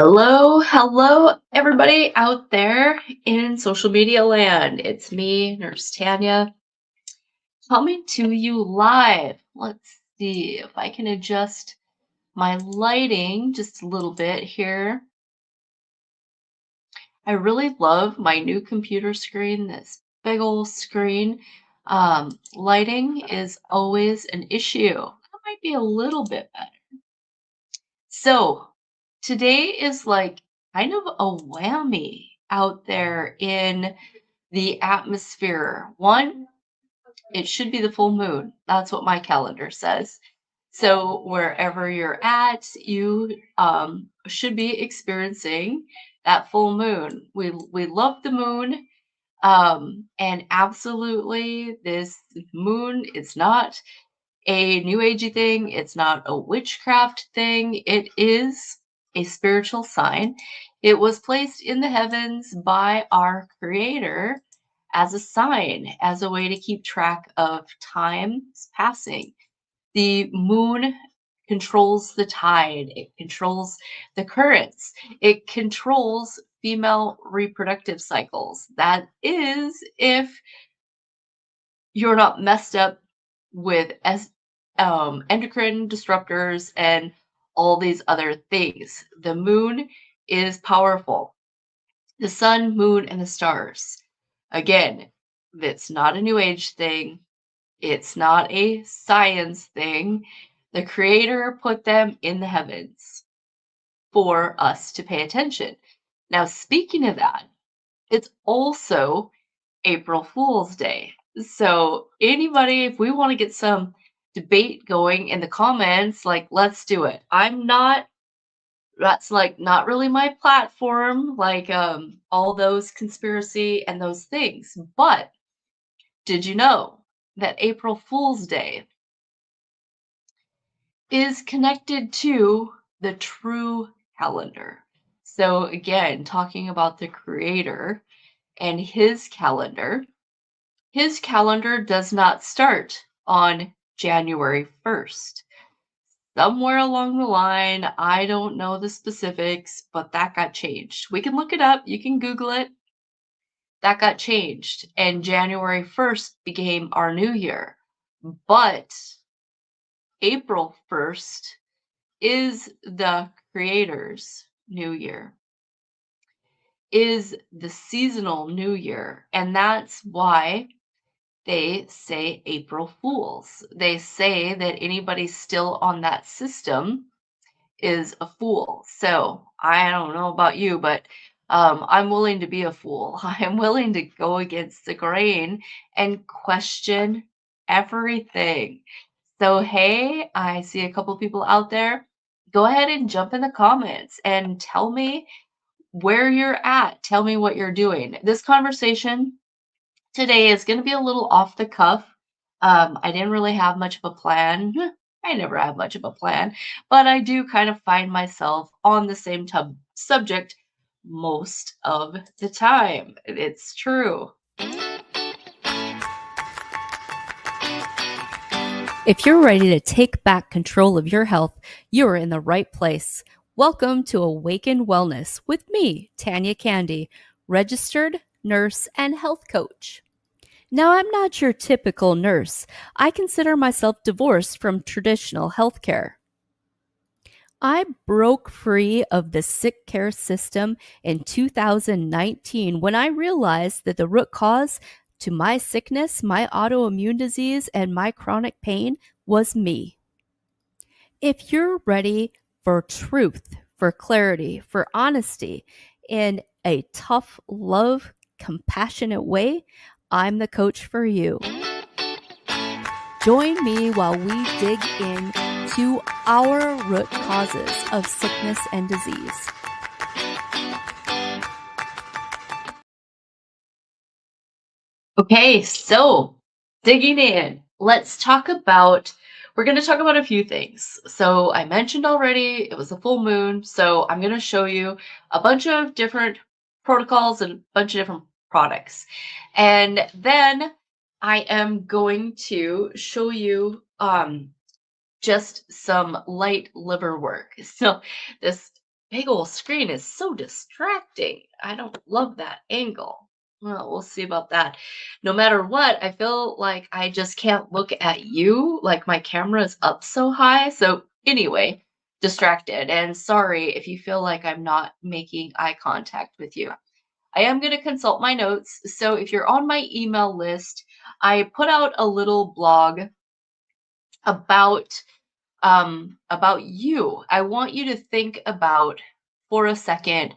Hello, everybody out there in social media land. It's me, Nurse Tanya, coming to you live. Let's see if I can adjust my lighting just a little bit here. I really love my new computer screen, this big old screen. Lighting is always an issue. That might be a little bit better. So today is like kind of a whammy out there in the atmosphere. One, it should be the full moon. That's what my calendar says. So wherever you're at, you should be experiencing that full moon. We love the moon, and absolutely, this moon is not a new agey thing. It's not a witchcraft thing. It is a spiritual sign. It was placed in the heavens by our creator as a sign, as a way to keep track of time's passing. The moon controls the tide, it controls the currents, it controls female reproductive cycles. That is, if you're not messed up with endocrine disruptors and all these other things. The moon is powerful. The sun, moon, and the stars. Again, it's not a new age thing. It's not a science thing. The creator put them in the heavens for us to pay attention. Now, speaking of that, it's also April Fool's Day. So, anybody, if we want to get some debate going in the comments, like, let's do it. That's like not really my platform, like all those conspiracy and those things. But did you know that April Fool's Day is connected to the true calendar? So, again, talking about the creator and his calendar does not start on January 1st. Somewhere along the line, I don't know the specifics, but that got changed. We can look it up, you can Google it. That got changed, and January 1st became our new year. But April 1st is the creator's new year, is the seasonal new year, and that's why they say April Fools. They say that anybody still on that system is a fool. So I don't know about you, but I'm willing to be a fool. I'm willing to go against the grain and question everything. So, hey, I see a couple people out there. Go ahead and jump in the comments and tell me where you're at. Tell me what you're doing. This conversation today is going to be a little off the cuff. I didn't really have much of a plan. I never have much of a plan, but I do kind of find myself on the same subject most of the time. It's true. If you're ready to take back control of your health, you're in the right place. Welcome to Awaken Wellness with me, Tanya Candy, registered nurse and health coach. Now, I'm not your typical nurse. I consider myself divorced from traditional healthcare. I broke free of the sick care system in 2019 when I realized that the root cause to my sickness, my autoimmune disease, and my chronic pain was me. If you're ready for truth, for clarity, for honesty in a tough, love, compassionate way, I'm the coach for you. Join me while we dig into our root causes of sickness and disease. Okay, so digging in, we're going to talk about a few things. So I mentioned already it was a full moon, so I'm going to show you a bunch of different protocols and a bunch of different products. And then I am going to show you just some light liver work. So this big old screen is so distracting. I don't love that angle. Well, we'll see about that. No matter what, I feel like I just can't look at you. Like my camera is up so high. So, anyway, distracted. And sorry if you feel like I'm not making eye contact with you. I am going to consult my notes. So, if you're on my email list, I put out a little blog about about you. I want you to think about for a second,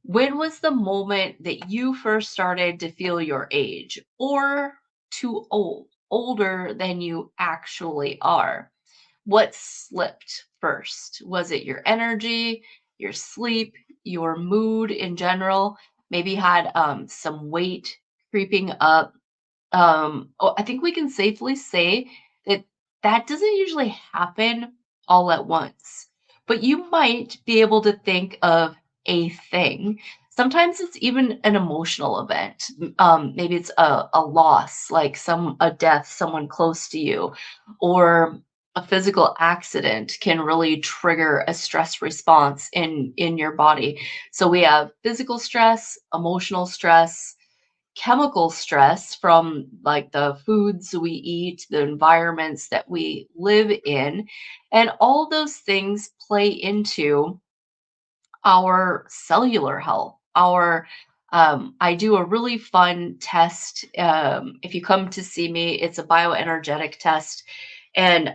when was the moment that you first started to feel your age or too old, older than you actually are? What slipped first? Was it your energy, your sleep, your mood in general? Maybe had some weight creeping up. I think we can safely say that that doesn't usually happen all at once, but you might be able to think of a thing. Sometimes it's even an emotional event. Maybe it's a loss, like a death, someone close to you, or a physical accident can really trigger a stress response in your body. So we have physical stress, emotional stress, chemical stress from like the foods we eat, the environments that we live in, and all those things play into our cellular health. I do a really fun test. If you come to see me, it's a bioenergetic test, and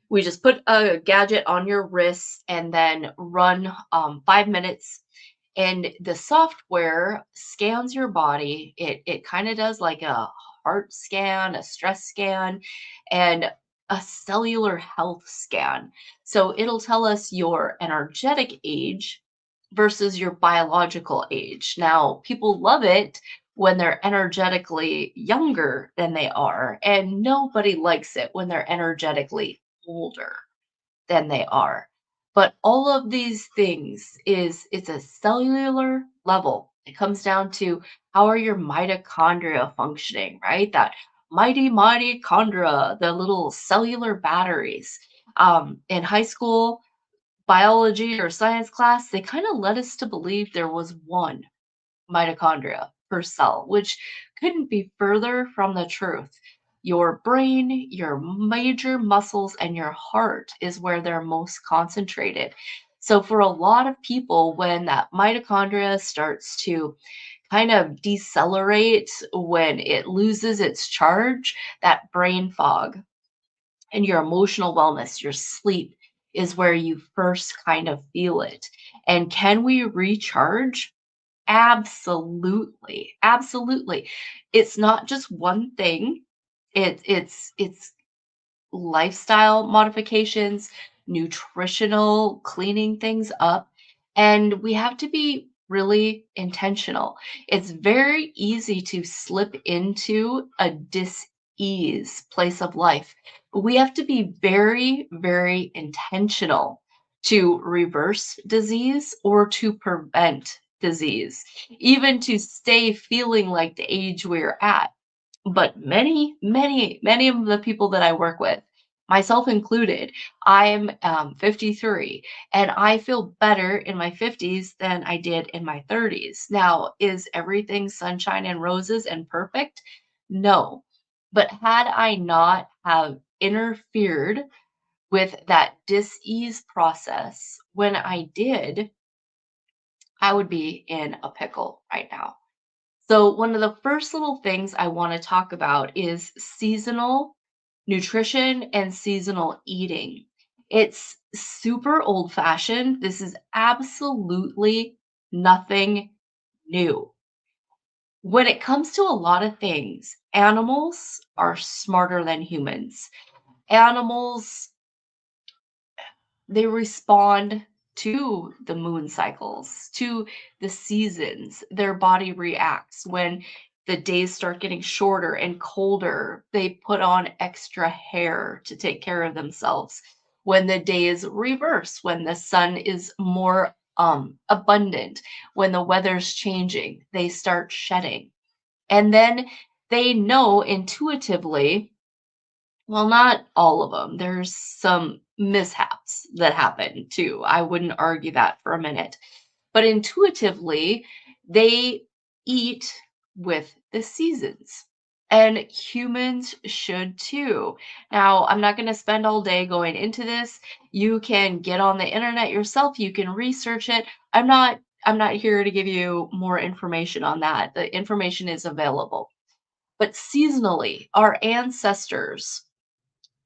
we just put a gadget on your wrist and then run 5 minutes, and the software scans your body. It kind of does like a heart scan, a stress scan, and a cellular health scan. So it'll tell us your energetic age versus your biological age. Now, people love it when they're energetically younger than they are, and nobody likes it when they're energetically older than they are. But all of these things it's a cellular level. It comes down to how are your mitochondria functioning, right? That mighty mitochondria, the little cellular batteries. In high school biology or science class, they kind of led us to believe there was one mitochondria per cell, which couldn't be further from the truth. Your brain, your major muscles, and your heart is where they're most concentrated. So, for a lot of people, when that mitochondria starts to kind of decelerate, when it loses its charge, that brain fog and your emotional wellness, your sleep is where you first kind of feel it. And can we recharge? Absolutely, absolutely. It's not just one thing. It's lifestyle modifications, nutritional, cleaning things up, and we have to be really intentional. It's very easy to slip into a dis-ease place of life, but we have to be very, very intentional to reverse disease or to prevent disease, even to stay feeling like the age we're at. But many, many, many of the people that I work with, myself included, I'm 53 and I feel better in my 50s than I did in my 30s. Now, is everything sunshine and roses and perfect? No. But had I not have interfered with that dis-ease process when I did, I would be in a pickle right now. So, one of the first little things I want to talk about is seasonal nutrition and seasonal eating. It's super old fashioned. This is absolutely nothing new. When it comes to a lot of things, animals are smarter than humans. Animals, they respond to the moon cycles, to the seasons. Their body reacts when the days start getting shorter and colder. They put on extra hair to take care of themselves. When the days reverse, when the sun is more abundant, when the weather's changing, they start shedding. And then they know intuitively, well, not all of them. There's some mishaps that happen too. I wouldn't argue that for a minute. But intuitively, they eat with the seasons. And humans should too. Now, I'm not going to spend all day going into this. You can get on the internet yourself, you can research it. I'm not here to give you more information on that. The information is available. But seasonally, our ancestors,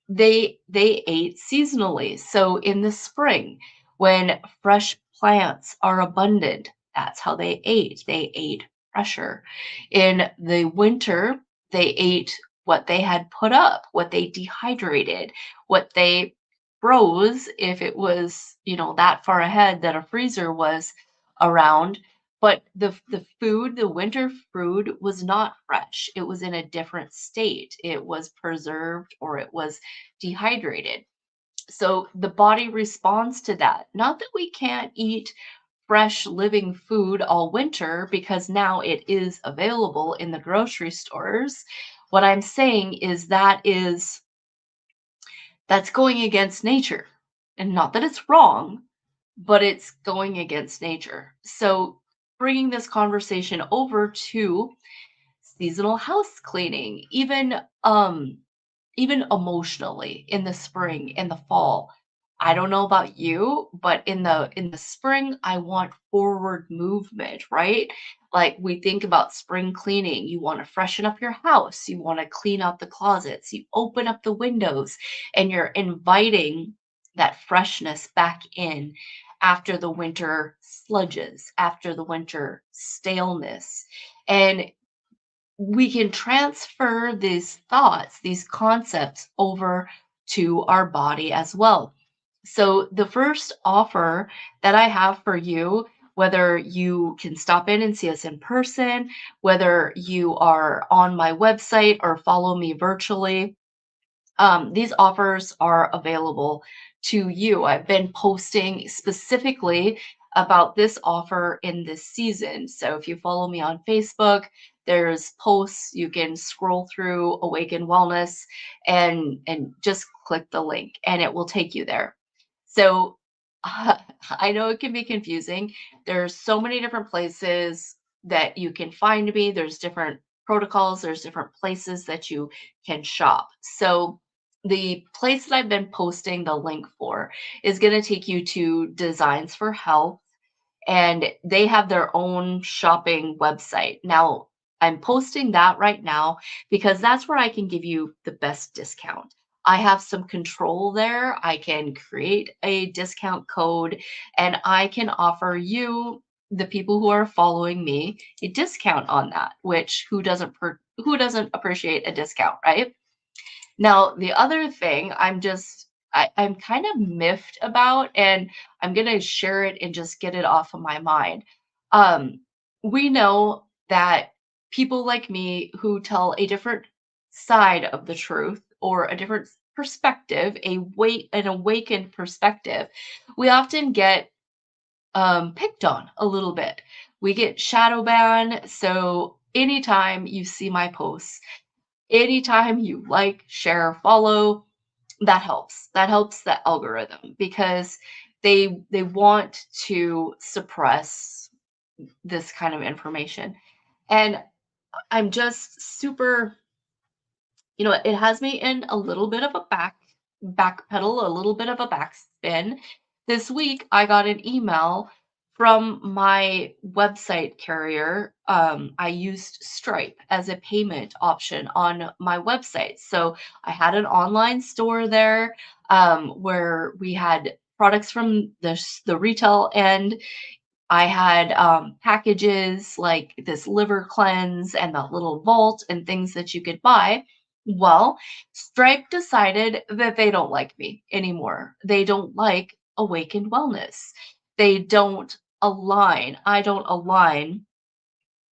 they ate seasonally. So in the spring, when fresh plants are abundant, that's how they ate. They ate fresher. In the winter, they ate what they had put up, what they dehydrated, what they froze if it was, that far ahead that a freezer was around. But the food, the winter food was not fresh. It was in a different state. It was preserved or it was dehydrated. So the body responds to that. Not that we can't eat fresh living food all winter because now it is available in the grocery stores. What I'm saying is that's going against nature. And not that it's wrong, but it's going against nature. So bringing this conversation over to seasonal house cleaning, even emotionally in the spring, in the fall. I don't know about you, but in the spring, I want forward movement, right? Like we think about spring cleaning, you want to freshen up your house, you want to clean out the closets, you open up the windows, and you're inviting that freshness back in after the winter sludges, after the winter staleness. And we can transfer these thoughts, these concepts over to our body as well. So, the first offer that I have for you, whether you can stop in and see us in person, whether you are on my website or follow me virtually, these offers are available to you. I've been posting specifically about this offer in this season. So if you follow me on Facebook, there's posts you can scroll through Awaken Wellness and just click the link and it will take you there. So I know it can be confusing. There's so many different places that you can find me. There's different protocols, there's different places that you can shop. So the place that I've been posting the link for is going to take you to Designs for Health, and they have their own shopping website. Now, I'm posting that right now because that's where I can give you the best discount. I have some control there. I can create a discount code and I can offer you, the people who are following me, a discount on that, which who doesn't appreciate a discount, right? Now, the other thing I'm kind of miffed about, and I'm gonna share it and just get it off of my mind. Um, we know that people like me who tell a different side of the truth or a different perspective, an awakened perspective, we often get picked on a little bit. We get shadow banned. So anytime you see my posts, anytime you like, share, follow, that helps. That helps the algorithm because they want to suppress this kind of information. And I'm just super, it has me in a little bit of a backpedal, a little bit of a backspin. This week, I got an email from my website carrier. I used Stripe as a payment option on my website. So I had an online store there where we had products from the retail end. I had packages like this liver cleanse and the little vault and things that you could buy. Well, Stripe decided that they don't like me anymore. They don't like Awakened Wellness. They don't align. I don't align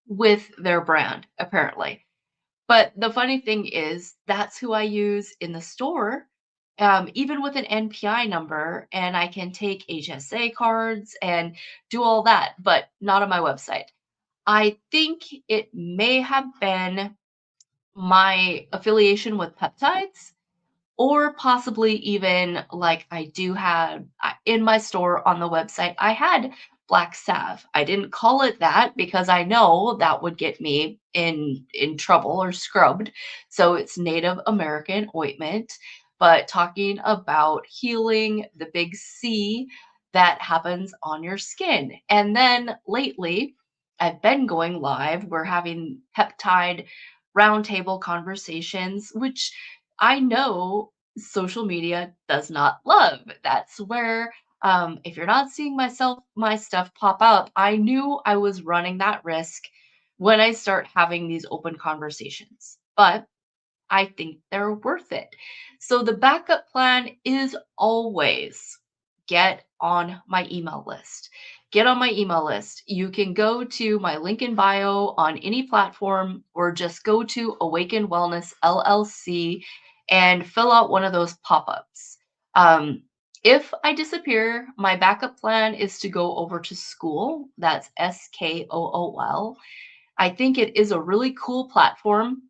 with their brand, apparently. But the funny thing is, that's who I use in the store, even with an NPI number, and I can take HSA cards and do all that, but not on my website. I think it may have been my affiliation with peptides or possibly even like I do have in my store on the website, I had black salve. I didn't call it that because I know that would get me in trouble or scrubbed. So it's Native American ointment, but talking about healing the big C that happens on your skin. And then lately, I've been going live. We're having peptide roundtable conversations, which I know social media does not love. That's where if you're not seeing my stuff pop up, I knew I was running that risk when I start having these open conversations. But I think they're worth it. So the backup plan is always get on my email list. Get on my email list. You can go to my link in bio on any platform or just go to Awaken Wellness LLC and fill out one of those pop ups. If I disappear, my backup plan is to go over to School. That's SKOOL. I think it is a really cool platform.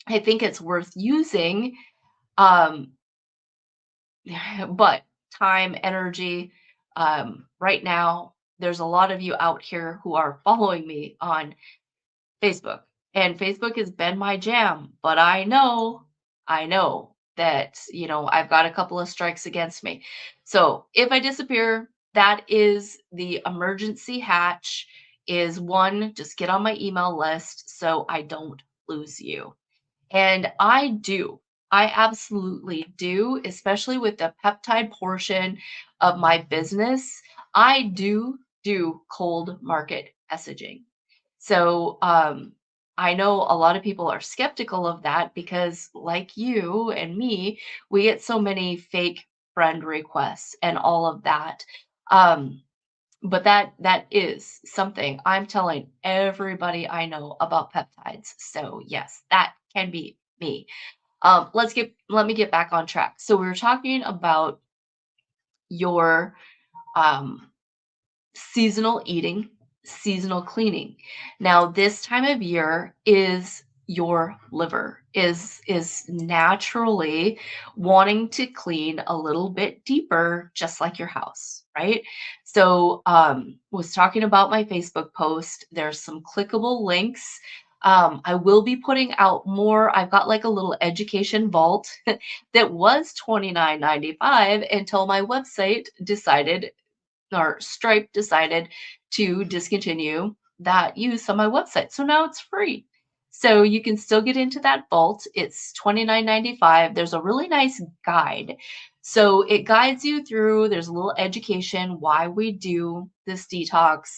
I think it's worth using, um, but time, energy, right now, there's a lot of you out here who are following me on Facebook, and Facebook has been my jam, but I know that, I've got a couple of strikes against me. So if I disappear, that is the emergency hatch is one, just get on my email list so I don't lose you. And I absolutely do, especially with the peptide portion of my business. I do cold market messaging. So, I know a lot of people are skeptical of that because, like you and me, we get so many fake friend requests and all of that. Um, but that is something I'm telling everybody I know about peptides. So yes, that can be me. Let me get back on track. So we were talking about your um seasonal eating, seasonal cleaning. Now, this time of year is your liver is naturally wanting to clean a little bit deeper, just like your house, right? So, was talking about my Facebook post. There's some clickable links. I will be putting out more. I've got like a little education vault that was $29.95 until my website decided or Stripe decided to discontinue that use on my website. So now it's free. So you can still get into that vault. It's $29.95. There's a really nice guide. So it guides you through, there's a little education why we do this detox,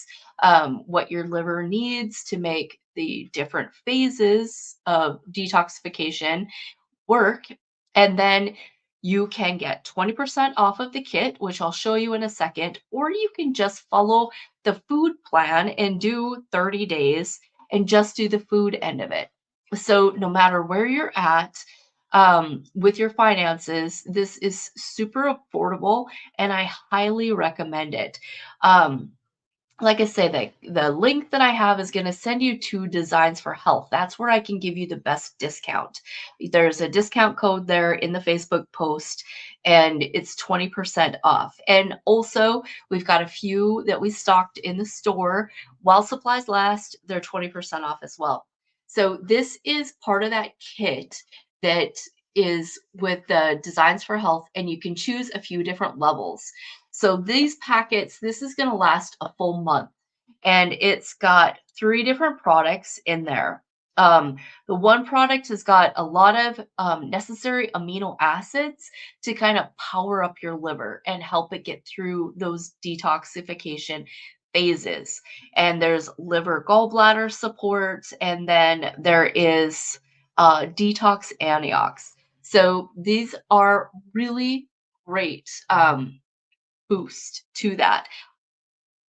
what your liver needs to make the different phases of detoxification work. And then you can get 20% off of the kit, which I'll show you in a second, or you can just follow the food plan and do 30 days and just do the food end of it. So, no matter where you're at with your finances, this is super affordable and I highly recommend it. Um, like I say, the link that I have is going to send you to Designs for Health. That's where I can give you the best discount. There's a discount code there in the Facebook post, and it's 20% off. And also, we've got a few that we stocked in the store. While supplies last, they're 20% off as well. So this is part of that kit that is with the Designs for Health, and you can choose a few different levels. So these packets, this is going to last a full month, and it's got 3 different products in there. The one product has got a lot of necessary amino acids to kind of power up your liver and help it get through those detoxification phases. And there's liver gallbladder support, and then there is detox antiox. So these are really great. Boost to that.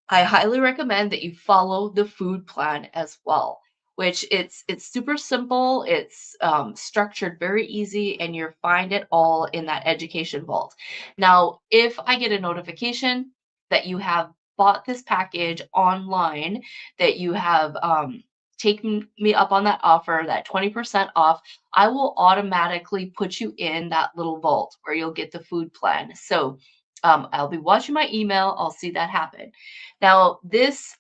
I highly recommend that you follow the food plan as well, which it's super simple. It's structured very easy, and you'll find it all in that education vault. Now, if I get a notification that you have bought this package online, that you have take me up on that offer, that 20% off, I will automatically put you in that little vault where you'll get the food plan. So I'll be watching my email. I'll see that happen. Now, this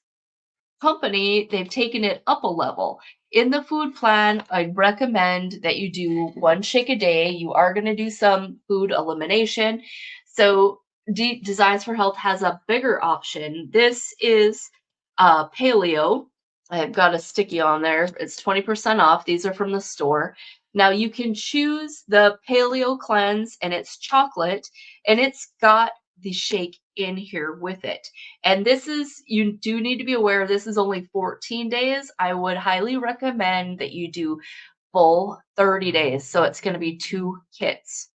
company, they've taken it up a level. In the food plan, I'd recommend that you do one shake a day. You are going to do some food elimination. So, Designs for Health has a bigger option. This is paleo. I've got a sticky on there. It's 20% off. These are from the store. Now you can choose the paleo cleanse and it's chocolate and it's got the shake in here with it. And this is, you do need to be aware, this is only 14 days. I would highly recommend that you do full 30 days. So it's going to be 2 kits.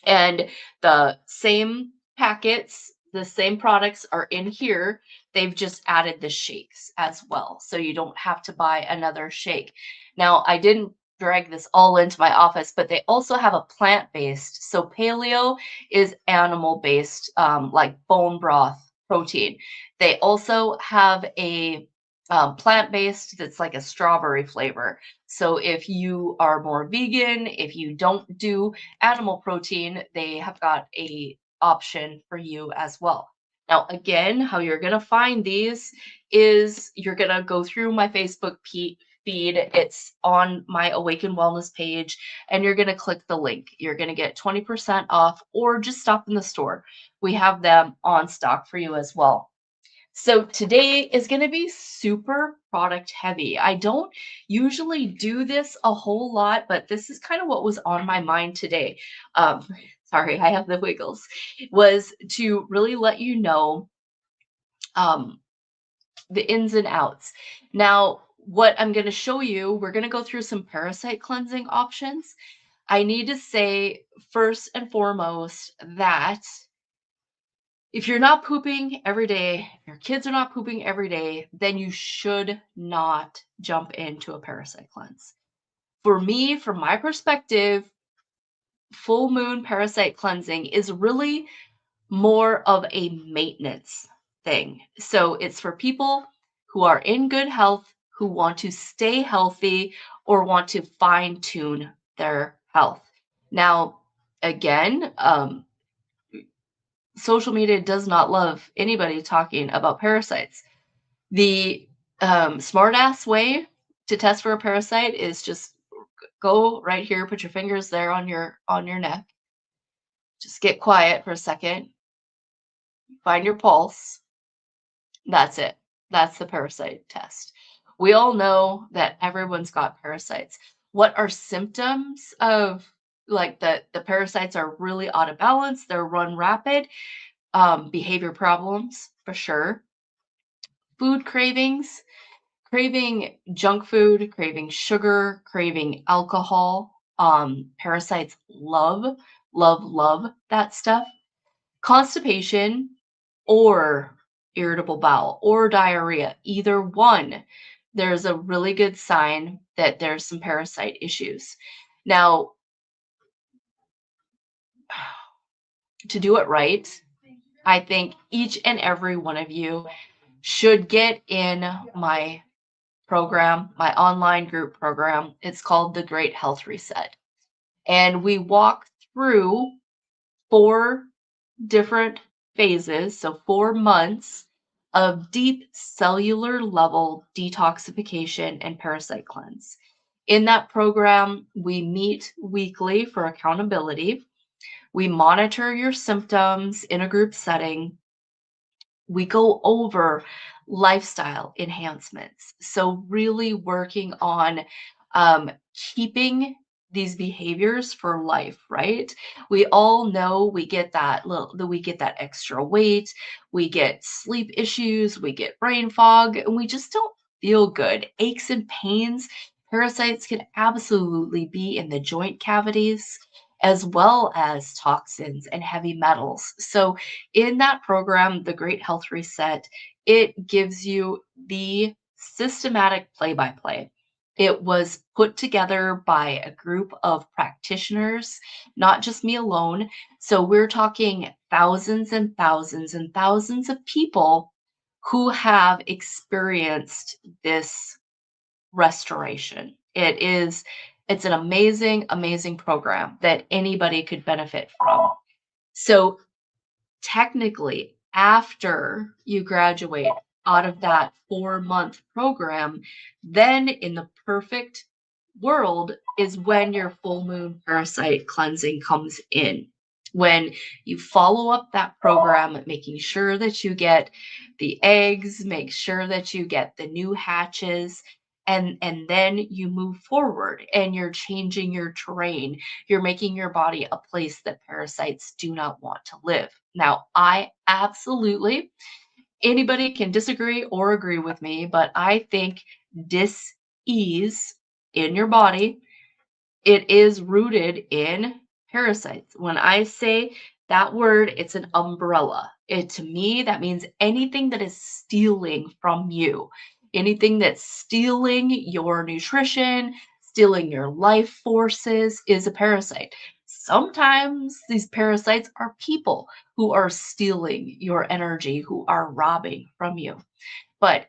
And the same packets, the same products are in here. They've just added the shakes as well. So you don't have to buy another shake. Now, I didn't drag this all into my office, but they also have a plant-based. So paleo is animal-based, like bone broth protein. They also have a plant-based that's like a strawberry flavor. So if you are more vegan, if you don't do animal protein, they have got a option for you as well. Now, again, how you're going to find these is you're going to go through my Facebook feed. It's on my Awaken Wellness page, and you're going to click the link. You're going to get 20% off, or just stop in the store. We have them on stock for you as well. So today is going to be super product heavy. I don't usually do this a whole lot, but this is kind of what was on my mind today. Um, Sorry, I have the wiggles. Was to really let you know the ins and outs. Now, what I'm going to show you, we're going to go through some parasite cleansing options. I need to say first and foremost that if you're not pooping every day, if your kids are not pooping every day, then you should not jump into a parasite cleanse. For me, from my perspective, full moon parasite cleansing is really more of a maintenance thing. So it's for people who are in good health, who want to stay healthy, or want to fine tune their health. Now, again, social media does not love anybody talking about parasites. The smart-ass way to test for a parasite is just go right here, put your fingers there on your neck. Just get quiet for a second. Find your pulse. That's it. That's the parasite test. We all know that everyone's got parasites. What are symptoms of like the parasites are really out of balance, they're run rapid, behavior problems for sure. Food cravings, craving junk food, craving sugar, craving alcohol. Parasites love that stuff. Constipation or irritable bowel or diarrhea, either one, there's a really good sign that there's some parasite issues. Now, to do it right, I think each and every one of you should get in my program, my online group program. It's called the Great Health Reset. And we walk through 4 different phases, so 4 months of deep cellular level detoxification and parasite cleanse. In that program, we meet weekly for accountability. We monitor your symptoms in a group setting. We go over lifestyle enhancements. So really working on keeping these behaviors for life, right? We all know we get that extra weight, we get sleep issues, we get brain fog, and we just don't feel good. Aches and pains, parasites can absolutely be in the joint cavities as well as toxins and heavy metals. So in that program, the Great Health Reset, it gives you the systematic play by play. It was put together by a group of practitioners, not just me alone. So we're talking thousands and thousands and thousands of people who have experienced this restoration. It's an amazing, amazing program that anybody could benefit from. So technically, after you graduate out of that 4-month program, then in the perfect world is when your full moon parasite cleansing comes in. When you follow up that program, making sure that you get the eggs, make sure that you get the new hatches, and then you move forward and you're changing your terrain. You're making your body a place that parasites do not want to live. Now, I absolutely, anybody can disagree or agree with me, but I think dis-ease in your body, it is rooted in parasites. When I say that word, it's an umbrella. It to me, that means anything that is stealing from you, anything that's stealing your nutrition, stealing your life forces is a parasite. Sometimes these parasites are people who are stealing your energy, who are robbing from you. But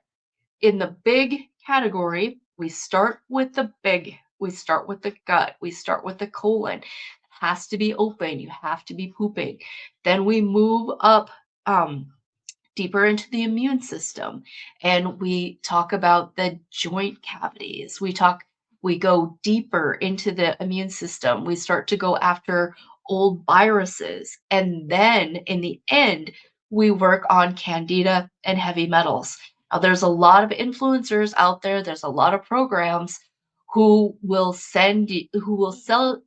in the big category, we start with the big. We start with the gut. We start with the colon. It has to be open. You have to be pooping. Then we move up deeper into the immune system and we talk about the joint cavities. We go deeper into the immune system. We start to go after old viruses. And then in the end, we work on candida and heavy metals. Now, there's a lot of influencers out there, there's a lot of programs who will sell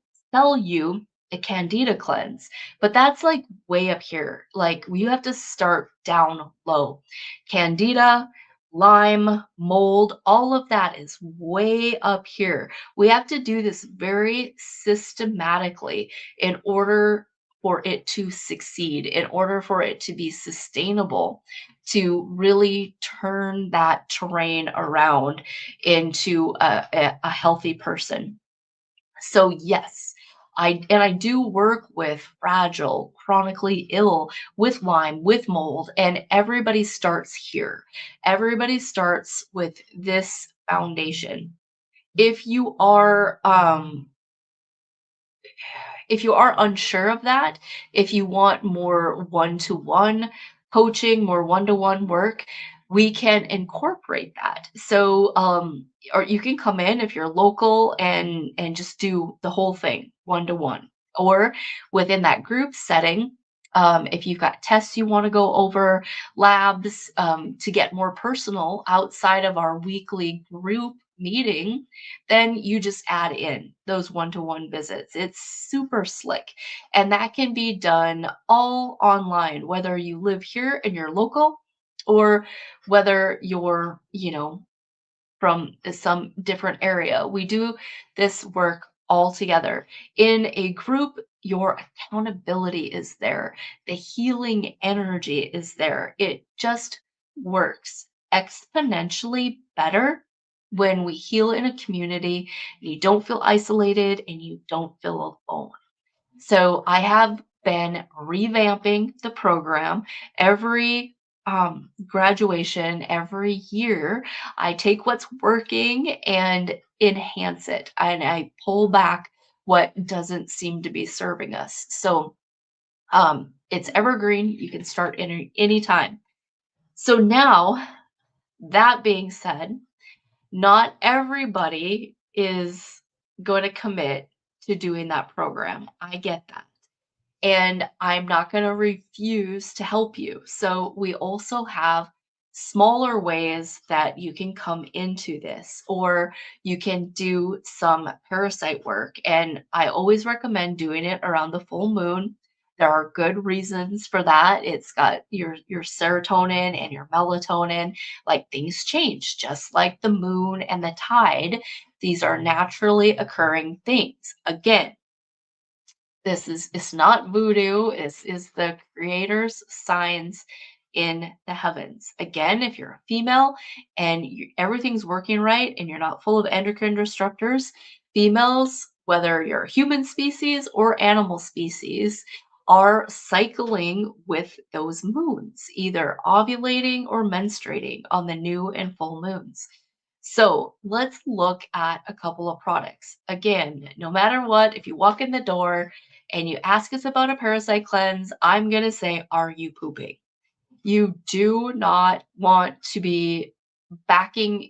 you a candida cleanse, but that's like way up here. Like you have to start down low. Candida, Lyme, mold, all of that is way up here. We have to do this very systematically in order for it to succeed, in order for it to be sustainable, to really turn that terrain around into a healthy person. So yes, I do work with fragile, chronically ill, with Lyme, with mold, and everybody starts here. Everybody starts with this foundation. If you are if you are unsure of that, if you want more one-to-one coaching, more one-to-one work, we can incorporate that. So, or you can come in if you're local and just do the whole thing one-to-one. Or within that group setting, if you've got tests you want to go over, labs to get more personal outside of our weekly group meeting, then you just add in those one-to-one visits. It's super slick. And that can be done all online, whether you live here and you're local or whether you're, from some different area. We do this work all together. In a group, your accountability is there. The healing energy is there. It just works exponentially better when we heal in a community and you don't feel isolated and you don't feel alone. So I have been revamping the program every graduation, every year. I take what's working and enhance it, and I pull back what doesn't seem to be serving us. So it's evergreen. You can start any time. So now, that being said, not everybody is going to commit to doing that program. I get that. And I'm not going to refuse to help you. So we also have smaller ways that you can come into this, or you can do some parasite work. And I always recommend doing it around the full moon. There are good reasons for that. It's got your serotonin and your melatonin. Like things change, just like the moon and the tide. These are naturally occurring things. Again, it's not voodoo, is the creator's signs in the heavens. Again, if you're a female and everything's working right and you're not full of endocrine disruptors, females, whether you're a human species or animal species, are cycling with those moons, either ovulating or menstruating on the new and full moons. So let's look at a couple of products. Again, no matter what, if you walk in the door and you ask us about a parasite cleanse, I'm going to say, are you pooping? You do not want to be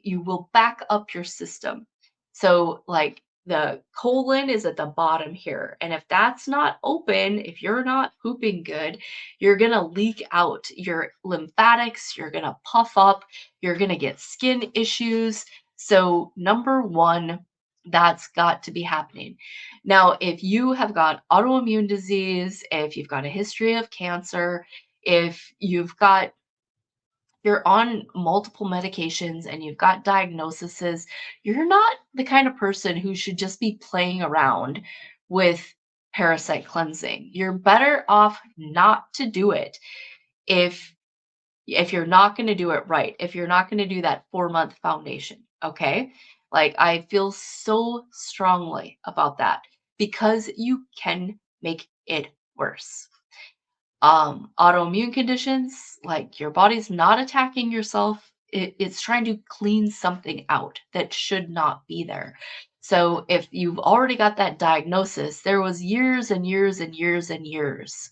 you will back up your system. So, like, the colon is at the bottom here. And if that's not open, if you're not pooping good, you're going to leak out your lymphatics, you're going to puff up, you're going to get skin issues. So, number one, that's got to be happening. Now, if you have got autoimmune disease, if you've got a history of cancer, if you're on multiple medications and you've got diagnoses, you're not the kind of person who should just be playing around with parasite cleansing. You're better off not to do it if you're not going to do it right. If you're not going to do that 4-month foundation, okay? Like, I feel so strongly about that because you can make it worse. Autoimmune conditions, like, your body's not attacking yourself, it's trying to clean something out that should not be there. So if you've already got that diagnosis, there was years and years and years and years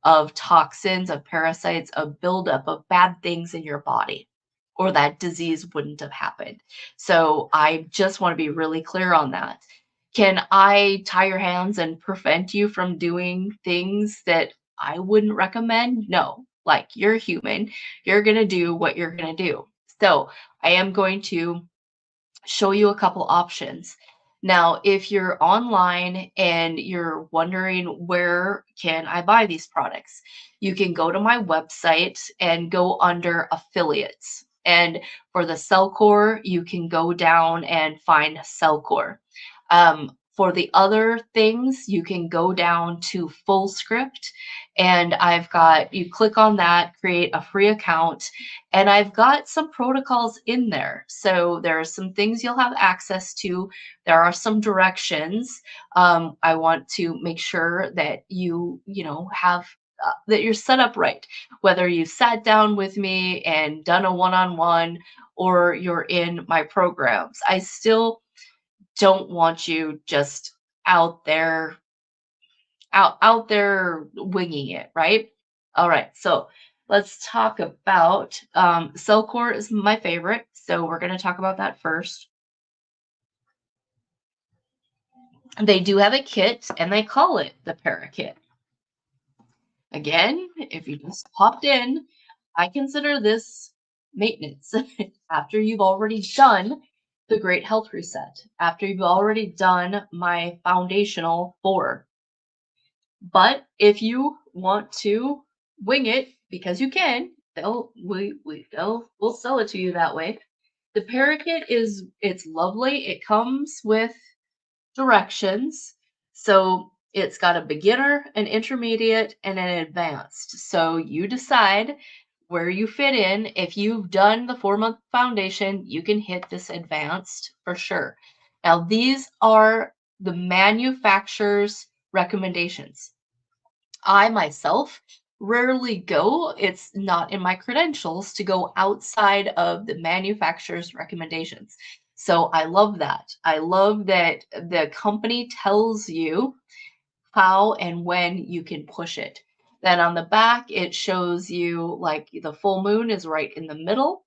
of toxins, of parasites, of buildup of bad things in your body, or that disease wouldn't have happened. So I just want to be really clear on that. Can I tie your hands and prevent you from doing things that I wouldn't recommend? No. Like, you're human. You're going to do what you're going to do. So I am going to show you a couple options. Now, if you're online and you're wondering where can I buy these products, you can go to my website and go under affiliates. And for the Cellcore, you can go down and find Cellcore. For the other things, you can go down to FullScript, and you click on that, create a free account, and I've got some protocols in there. So there are some things you'll have access to. There are some directions. I want to make sure that have that you're set up right. Whether you sat down with me and done a one-on-one or you're in my programs, I still don't want you just out there winging it, right? All right, so let's talk about Cellcore is my favorite, so we're going to talk about that first. They do have a kit, and they call it the Para Kit. Again, if you just popped in, I consider this maintenance after you've already done the Great Health Reset, after you've already done my foundational 4. But if you want to wing it, because you can, we'll sell it to you that way. The Parakeet it's lovely. It comes with directions. So it's got a beginner, an intermediate, and an advanced. So you decide where you fit in. If you've done the 4-month foundation, you can hit this advanced for sure. Now, these are the manufacturer's recommendations. I myself rarely go, it's not in my credentials to go outside of the manufacturer's recommendations. So I love that. I love that the company tells you how and when you can push it. Then on the back, it shows you, like, the full moon is right in the middle.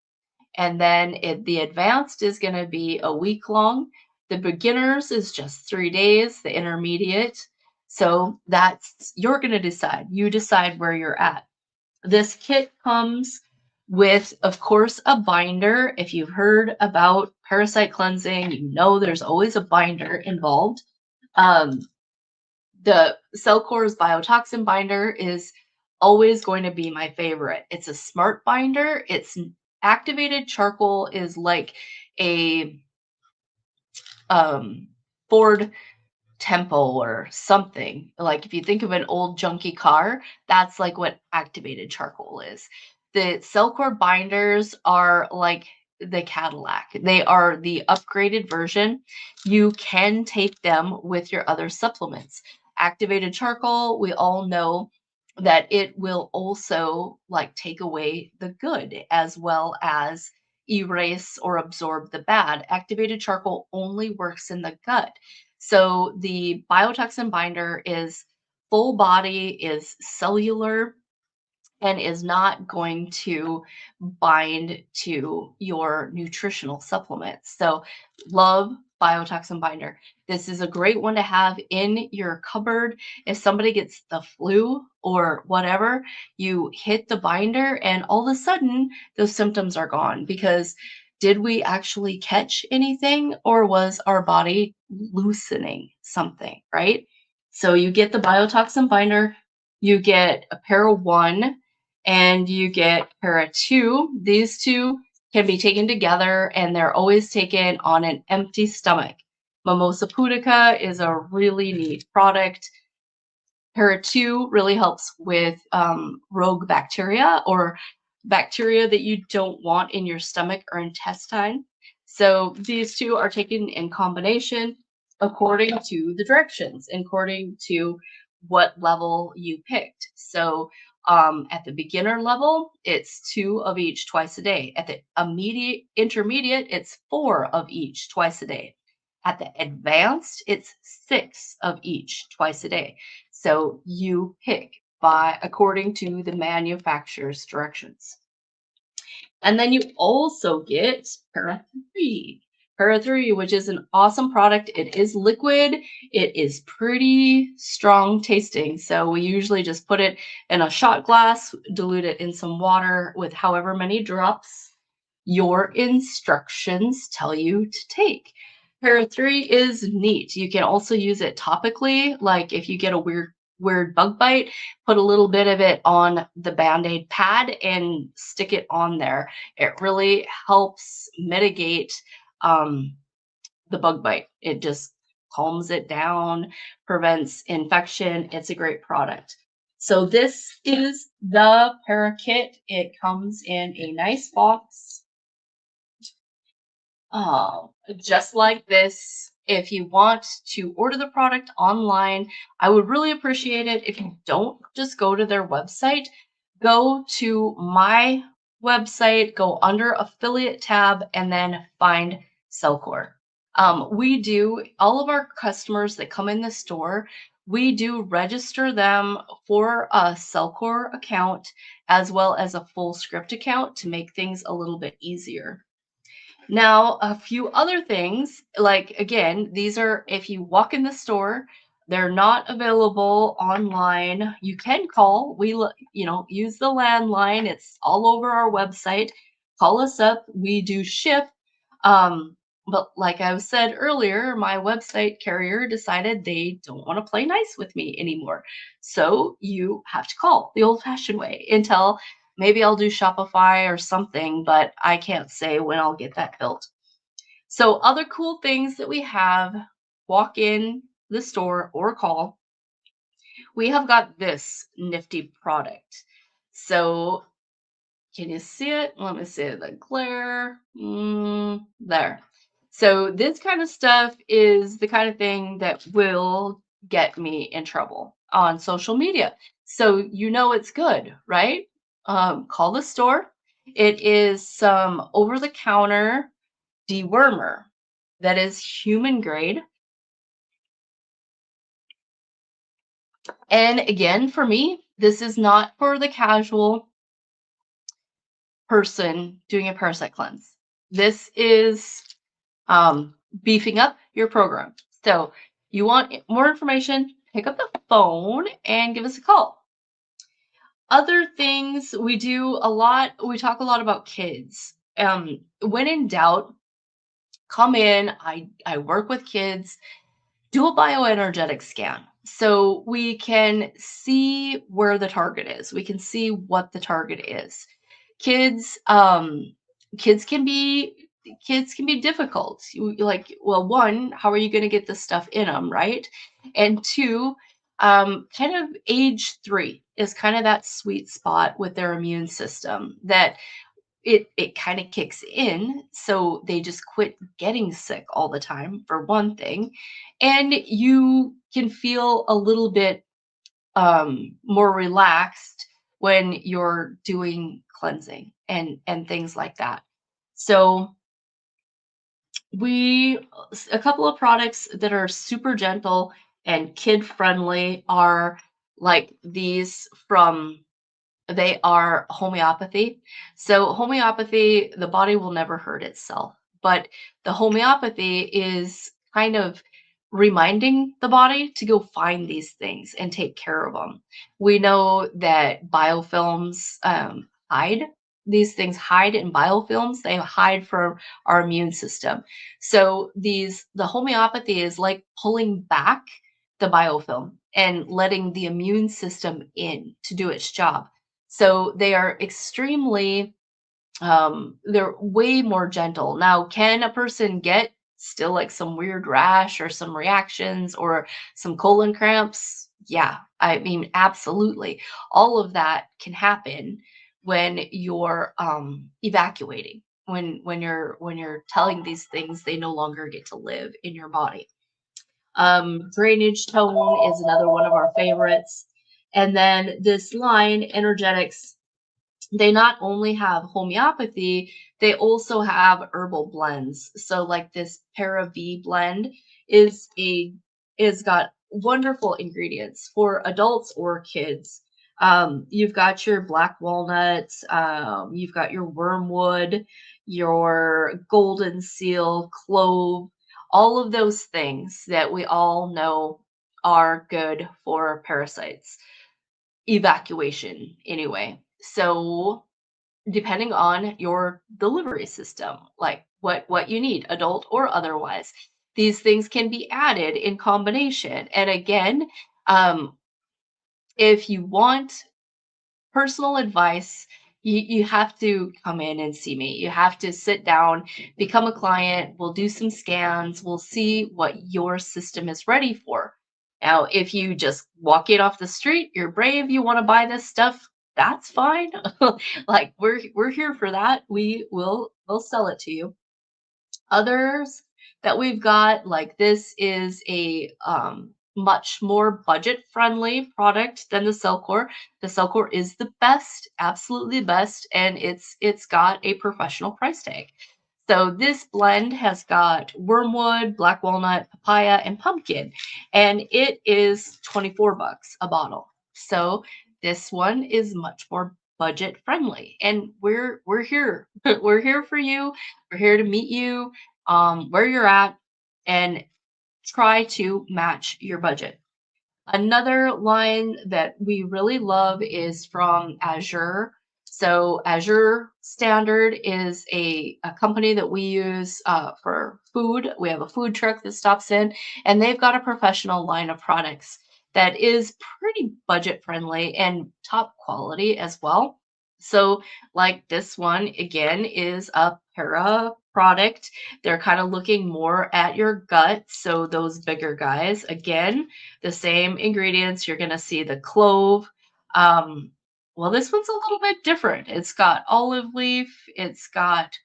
And then the advanced is going to be a week long. The beginners is just 3 days, the intermediate. So you're going to decide. You decide where you're at. This kit comes with, of course, a binder. If you've heard about parasite cleansing, you know there's always a binder involved. The Cellcore's biotoxin binder is always going to be my favorite. It's a smart binder. It's activated charcoal is like a Ford Tempo or something. Like, if you think of an old junky car, that's like what activated charcoal is. The Cellcore binders are like the Cadillac. They are the upgraded version. You can take them with your other supplements. Activated charcoal, we all know that it will also, like, take away the good as well as erase or absorb the bad. Activated charcoal only works in the gut. So the biotoxin binder is full body, is cellular, and is not going to bind to your nutritional supplements. So, love biotoxin binder. This is a great one to have in your cupboard. If somebody gets the flu or whatever, you hit the binder and all of a sudden those symptoms are gone because did we actually catch anything or was our body loosening something, right? So you get the biotoxin binder, you get a para one, and you get para two. These two can be taken together and they're always taken on an empty stomach. Mimosa pudica is a really neat product. Para 2 really helps with rogue bacteria or bacteria that you don't want in your stomach or intestine. So these two are taken in combination according to the directions, according to what level you picked. So at the beginner level, it's 2 of each twice a day. At the intermediate, it's 4 of each twice a day. At the advanced, it's 6 of each twice a day. So you pick by according to the manufacturer's directions. And then you also get Para 3. Para 3, which is an awesome product. It is liquid. It is pretty strong tasting. So we usually just put it in a shot glass, dilute it in some water with however many drops your instructions tell you to take. Para 3 is neat. You can also use it topically, like if you get a weird bug bite, put a little bit of it on the Band-Aid pad and stick it on there. It really helps mitigate the bug bite. It just calms it down, prevents infection. It's a great product. So this is the Para Kit. It comes in a nice box. Just like this. If you want to order the product online, I would really appreciate it if you don't just go to their website. Go to my website, go under affiliate tab, and then find Cellcore. We do, all of our customers that come in the store, we do register them for a Cellcore account as well as a full script account to make things a little bit easier. Now, a few other things, like again, these are if you walk in the store, they're not available online. You can call. Use the landline. It's all over our website. Call us up. We do ship. But like I said earlier, my website carrier decided they don't want to play nice with me anymore. So you have to call the old-fashioned way until maybe I'll do Shopify or something, but I can't say when I'll get that built. So other cool things that we have, walk in the store or call. We have got this nifty product. So can you see it? Let me see the glare. There. So this kind of stuff is the kind of thing that will get me in trouble on social media. So you know it's good, right? Call the store. It is some over-the-counter dewormer that is human grade. And again, for me, this is not for the casual person doing a parasite cleanse. This is beefing up your program. So you want more information, pick up the phone and give us a call. Other things we do a lot, we talk a lot about kids. When in doubt, come in. I work with kids. Do a bioenergetic scan so we can see where the target is. We can see what the target is. Kids, kids can be difficult. Like, well, one, how are you going to get this stuff in them, right? And two, kind of age 3 is kind of that sweet spot with their immune system that it kind of kicks in, so they just quit getting sick all the time, for one thing, and you can feel a little bit more relaxed when you're doing cleansing and things like that. So we a couple of products that are super gentle and kid friendly are like these from they are homeopathy. So homeopathy, the body will never hurt itself, but the homeopathy is kind of reminding the body to go find these things and take care of them. We know that biofilms hide. These things hide in biofilms. They hide from our immune system. So the homeopathy is like pulling back the biofilm and letting the immune system in to do its job. So they are extremely, they're way more gentle. Now, can a person get still like some weird rash or some reactions or some colon cramps? Yeah, I mean, absolutely. All of that can happen when you're evacuating. When you're telling these things they no longer get to live in your body. Drainage tone is another one of our favorites. And then this line, energetics, they not only have homeopathy, they also have herbal blends. So like this Para V blend is a is got wonderful ingredients for adults or kids. You've got your black walnuts, you've got your wormwood, your golden seal, clove, all of those things that we all know are good for parasites evacuation anyway. So depending on your delivery system, like what you need, adult or otherwise, these things can be added in combination. And again, um, if you want personal advice, you have to come in and see me. You have to sit down, become a client. We'll do some scans. We'll see what your system is ready for. Now, if you just walk it off the street, you're brave, you want to buy this stuff, that's fine. Like we're here for that. We'll sell it to you. Others that we've got, like this is a much more budget friendly product than the Cellcore. The Cellcore is the best, absolutely best, and it's got a professional price tag. So this blend has got wormwood, black walnut, papaya, and pumpkin, and it is 24 bucks a bottle. So this one is much more budget friendly, and we're here. We're here for you. We're here to meet you where you're at and try to match your budget. Another line that we really love is from Azure. So Azure Standard is a company that we use for food. We have a food truck that stops in, and they've got a professional line of products that is pretty budget friendly and top quality as well. So, like this one again is a para product. They're kind of looking more at your gut. So those bigger guys, again, the same ingredients. You're going to see the clove. Um, well, this one's a little bit different. It's got olive leaf, it's got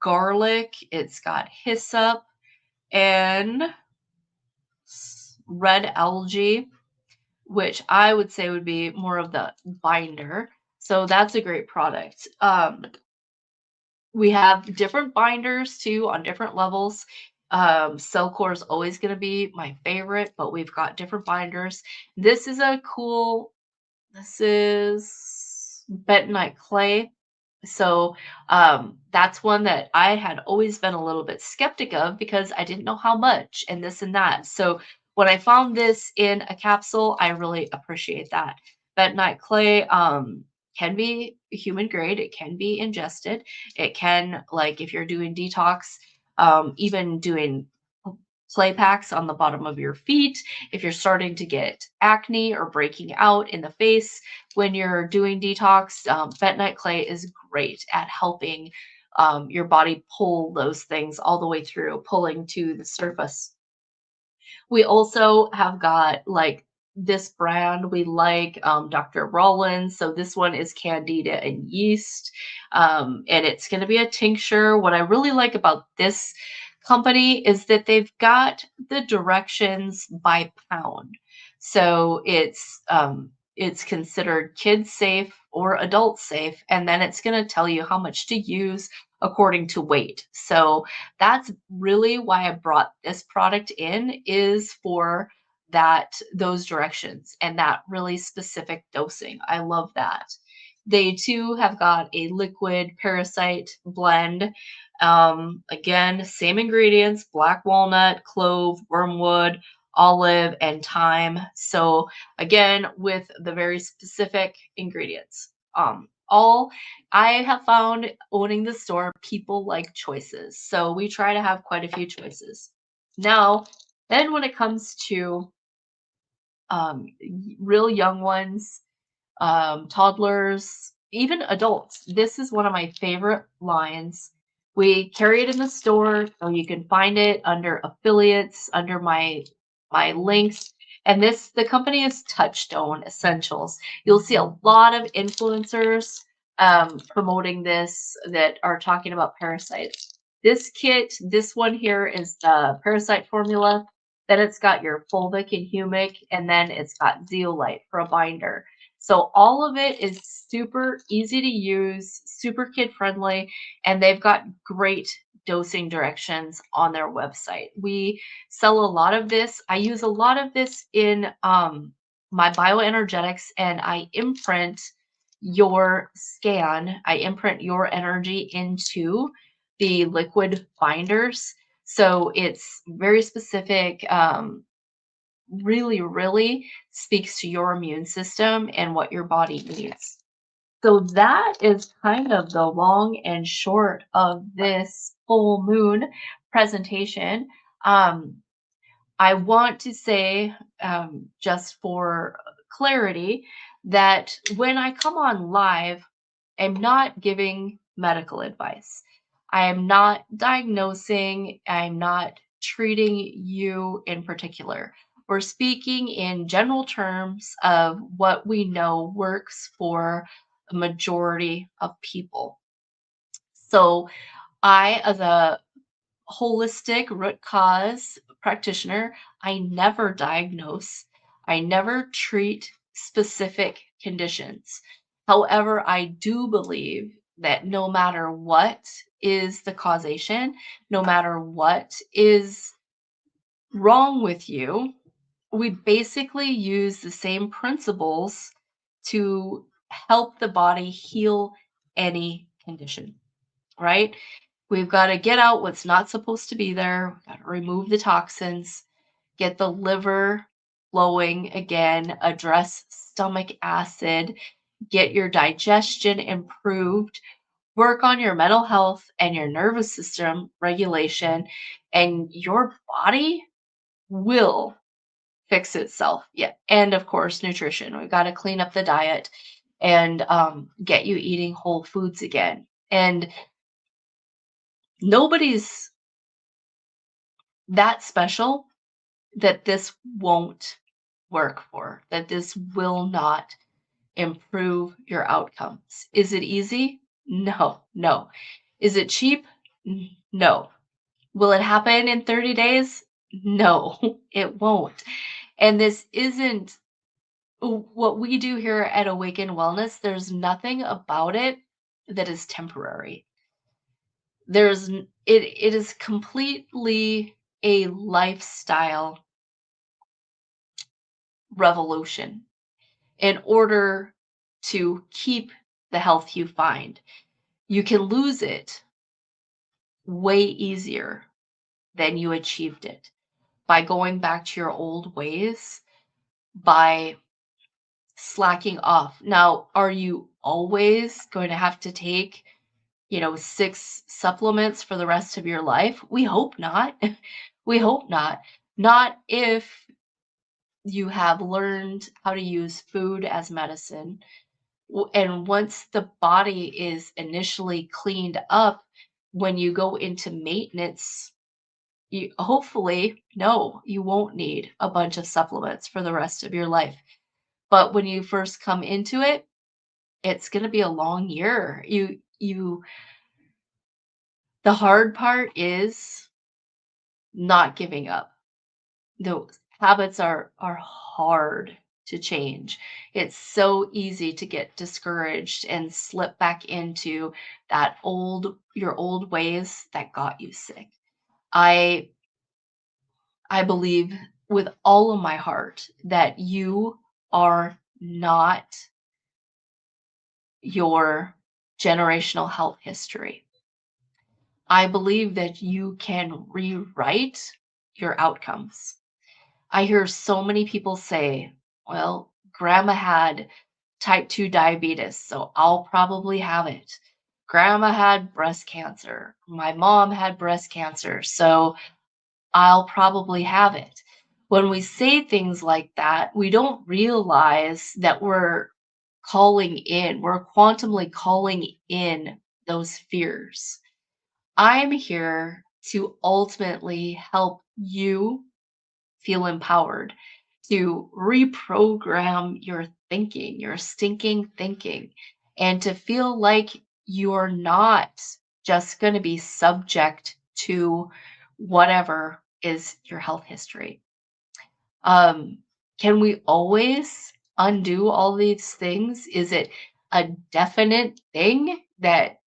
garlic, it's got hyssop, and red algae, which I would say would be more of the binder. So that's a great product. We have different binders too on different levels. Cellcore is always going to be my favorite, but we've got different binders. This is a cool, this is bentonite clay. So that's one that I had always been a little bit skeptic of because I didn't know how much and this and that. So when I found this in a capsule, I really appreciate that. Bentonite clay can be human grade. It can be ingested. It can, like if you're doing detox, even doing clay packs on the bottom of your feet. If you're starting to get acne or breaking out in the face when you're doing detox, bentonite clay is great at helping your body pull those things all the way through, pulling to the surface. We also have got like this brand we like, Dr. Rollins. So this one is candida and yeast, and it's going to be a tincture. What I really like about this company is that they've got the directions by pound. So it's considered kid safe or adult safe, and then it's going to tell you how much to use according to weight. So that's really why I brought this product in, is for those directions and that really specific dosing. I love that. They too have got a liquid parasite blend. Again, same ingredients: black walnut, clove, wormwood, olive, and thyme. So again, with the very specific ingredients. All I have found owning the store, people like choices. So we try to have quite a few choices. Now, then when it comes to real young ones, toddlers, even adults. This is one of my favorite lines. We carry it in the store, so you can find it under affiliates, under my links. And the company is Touchstone Essentials. You'll see a lot of influencers promoting this that are talking about parasites. This kit, this one here is the parasite formula. Then it's got your fulvic and humic, and then it's got zeolite for a binder. So all of it is super easy to use, super kid friendly, and they've got great dosing directions on their website. We sell a lot of this. I use a lot of this in my bioenergetics, and I imprint I imprint your energy into the liquid binders. So it's very specific, really, really speaks to your immune system and what your body needs. So that is kind of the long and short of this full moon presentation. Um, I want to say, just for clarity, that when I come on live, I'm not giving medical advice. I am not diagnosing, I'm not treating you in particular. We're speaking in general terms of what we know works for a majority of people. So, I, as a holistic root cause practitioner, I never diagnose, I never treat specific conditions. However, I do believe that no matter what is the causation, no matter what is wrong with you, we basically use the same principles to help the body heal any condition, right? We've got to get out what's not supposed to be there. We've got to remove the toxins, get the liver flowing again, address stomach acid, get your digestion improved, work on your mental health and your nervous system regulation, and your body will fix itself. Yeah. And of course, nutrition. We've got to clean up the diet and get you eating whole foods again. And nobody's that special that this won't work for, that this will not improve your outcomes. Is it easy? No, no. Is it cheap? No. Will it happen in 30 days? No, it won't. And this isn't what we do here at Awaken Wellness. There's nothing about it that is temporary. It is completely a lifestyle revolution in order to keep the health you find. You can lose it way easier than you achieved it by going back to your old ways, by slacking off. Now, are you always going to have to take, 6 supplements for the rest of your life? We hope not. We hope not. Not if you have learned how to use food as medicine. And once the body is initially cleaned up, when you go into maintenance, hopefully, no, you won't need a bunch of supplements for the rest of your life. But when you first come into it, it's going to be a long year. The hard part is not giving up. The habits are hard. to change. It's so easy to get discouraged and slip back into your old ways that got you sick. I I believe with all of my heart that you are not your generational health history. I believe that you can rewrite your outcomes. I hear so many people say, well, grandma had type 2 diabetes, so I'll probably have it. Grandma had breast cancer. My mom had breast cancer, so I'll probably have it. When we say things like that, we don't realize that we're quantumly calling in those fears. I'm here to ultimately help you feel empowered to reprogram your thinking, your stinking thinking, and to feel like you're not just going to be subject to whatever is your health history. Um, can we always undo all these things? Is it a definite thing that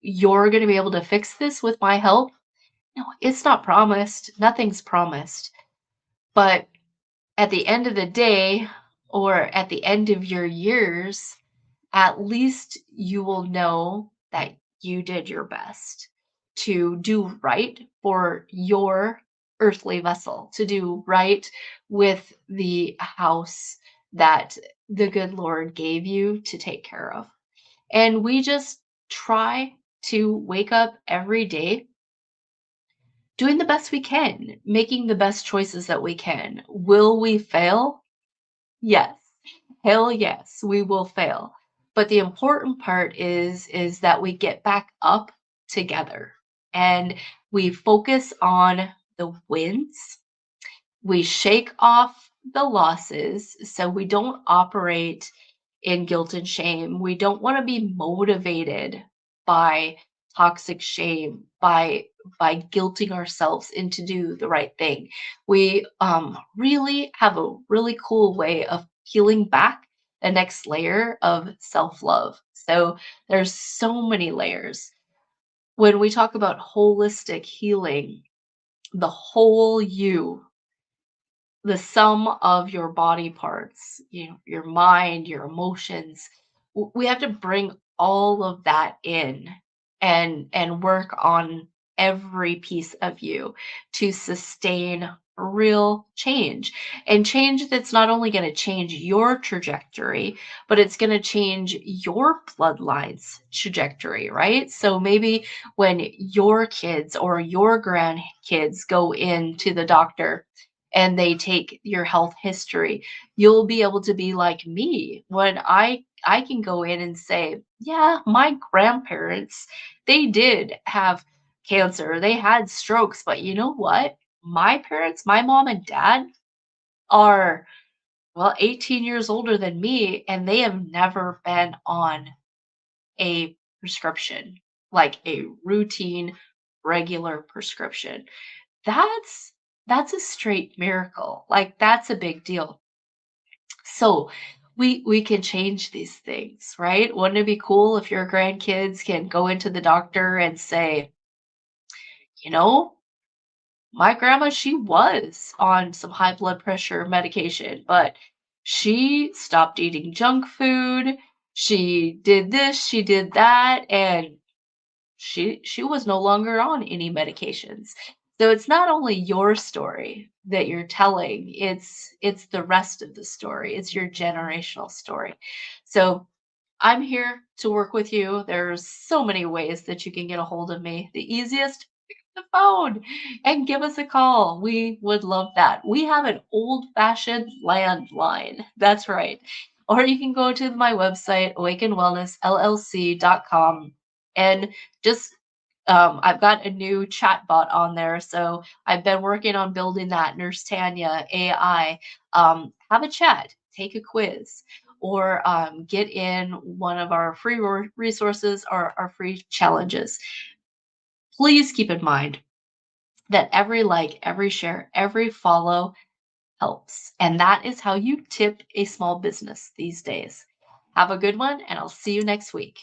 you're going to be able to fix this with my help? No, it's not promised. Nothing's promised. But at the end of the day, or at the end of your years, at least you will know that you did your best to do right for your earthly vessel, to do right with the house that the good Lord gave you to take care of. And we just try to wake up every day doing the best we can, making the best choices that we can. Will we fail? Yes. Hell yes, we will fail. But the important part is that we get back up together and we focus on the wins. We shake off the losses so we don't operate in guilt and shame. We don't want to be motivated by toxic shame, by guilting ourselves into do the right thing. We really have a really cool way of peeling back the next layer of self-love. So there's so many layers. When we talk about holistic healing, the whole you, the sum of your body parts, your mind, your emotions. We have to bring all of that in and work on every piece of you to sustain real change, and change that's not only going to change your trajectory, but it's going to change your bloodline's trajectory, right? So maybe when your kids or your grandkids go into the doctor and they take your health history, you'll be able to be like me when I can go in and say, yeah, my grandparents, they did have cancer, they had strokes, but you know what? My parents, my mom and dad are, well, 18 years older than me, and they have never been on a prescription, like a routine, regular prescription. That's that's a straight miracle. Like, that's a big deal. So we can change these things, right? Wouldn't it be cool if your grandkids can go into the doctor and say, you know, my grandma, she was on some high blood pressure medication, but she stopped eating junk food. She did this, she did that, and she was no longer on any medications. So it's not only your story that you're telling, it's the rest of the story. It's your generational story. So I'm here to work with you. There's so many ways that you can get a hold of me. The easiest, pick up the phone and give us a call. We would love that. We have an old-fashioned landline. That's right. Or you can go to my website, awakenwellnessllc.com, and just I've got a new chat bot on there, so I've been working on building that Nurse Tanya AI. Have a chat, take a quiz, or get in one of our free resources or our free challenges. Please keep in mind that every like, every share, every follow helps. And that is how you tip a small business these days. Have a good one, and I'll see you next week.